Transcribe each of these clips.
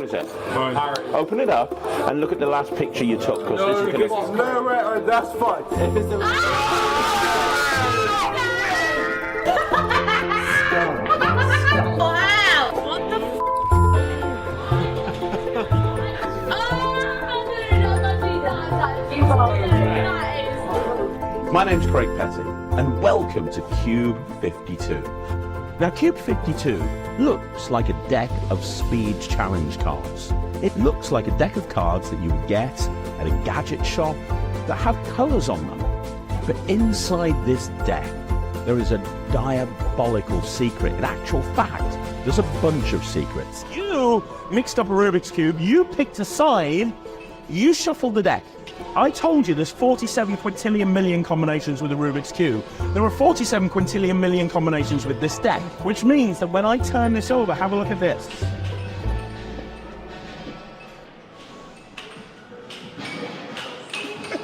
is it? Parrot. Open it up and look at the last picture you took, because this is going to... No, wait, that's fine. If it's the... Wow! What the f? My name's Craig Petty, and welcome to Cube 52. Now, Cube 52 looks like a deck of speed challenge cards. It looks like a deck of cards that you would get at a gadget shop that have colours on them. But inside this deck, there is a diabolical secret. In actual fact, there's a bunch of secrets. You mixed up a Rubik's Cube, you picked a side, you shuffled the deck. I told you there's 47 quintillion million combinations with a Rubik's Cube. There are 47 quintillion million combinations with this deck, which means that when I turn this over, have a look at this.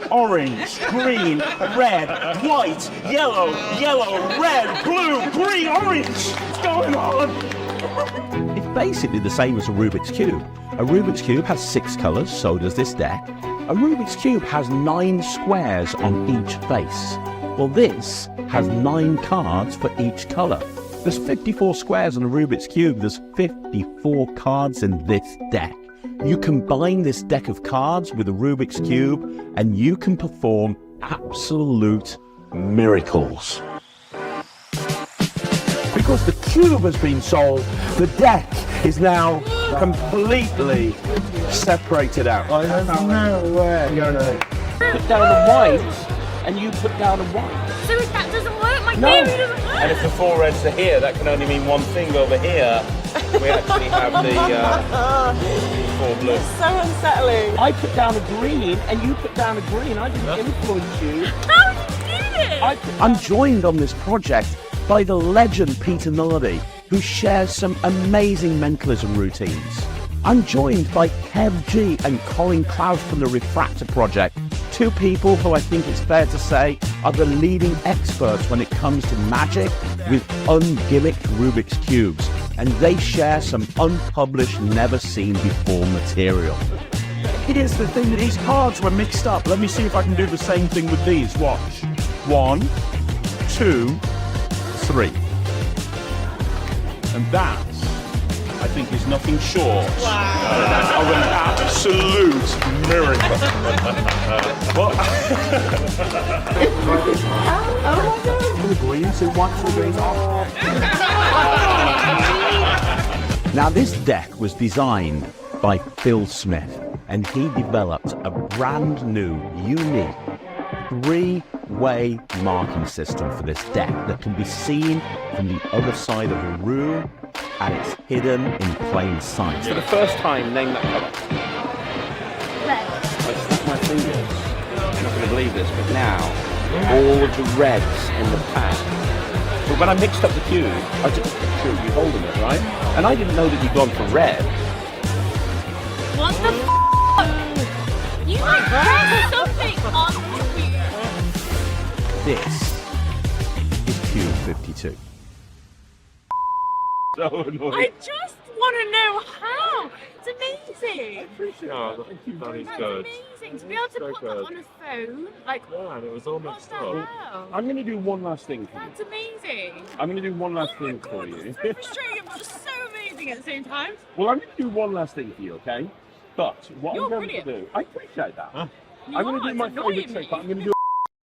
Orange, green, red, white, yellow, red, blue, green, orange. What's going on? It's basically the same as a Rubik's Cube. A Rubik's Cube has 6 colours, so does this deck. A Rubik's Cube has 9 squares on each face. Well, this has 9 cards for each colour. There's 54 squares on a Rubik's Cube, there's 54 cards in this deck. You combine this deck of cards with a Rubik's Cube and you can perform absolute miracles. Because the cube has been solved, the deck is now completely separated out. I don't know where. Put down a white and you put down a white. So if that doesn't work, my No. theory doesn't work. And if the 4 reds are here, that can only mean one thing. Over here, we actually have the 4 blue. So unsettling. I put down a green and you put down a green. I didn't influence you. How did you do this? I'm joined on this project by the legend Peter Nardi, who shares some amazing mentalism routines. I'm joined by Kev G and Colin Klaus from the Refractor Project, 2 people who I think it's fair to say are the leading experts when it comes to magic with ungimmicked Rubik's Cubes, and they share some unpublished, never seen before material. Here's the thing, these cards were mixed up. Let me see if I can do the same thing with these. Watch. 1, 2, 3. And that, I think, is nothing short of an absolute miracle. What? Now, this deck was designed by Phil Smith, and he developed a brand new, unique 3-way marking system for this deck that can be seen from the other side of the room, and it's hidden in plain sight. For the first time, name that colour. Red. I snap my fingers. You're not going to believe this, but now all of the reds in the pack. But when I mixed up the cube, I took a picture of you holding it, right? And I didn't know that you'd gone for red. What the f? You like press something on the cube. This is Cube 52. So annoying. I just want to know how. It's amazing. Oh, that is That's good. amazing. To be able to put that on a phone, like, Man, it was what almost the done. hell? I'm going to do one last thing for you. That's amazing. I'm going to do one last Oh my thing for God, you. it's so frustrating, but so amazing at the same time. Well, I'm going to do one last thing for you, okay? But what You're I'm going brilliant. to do, I appreciate that. You I'm going to are, do my it's annoying favourite trick, me. but I'm going to do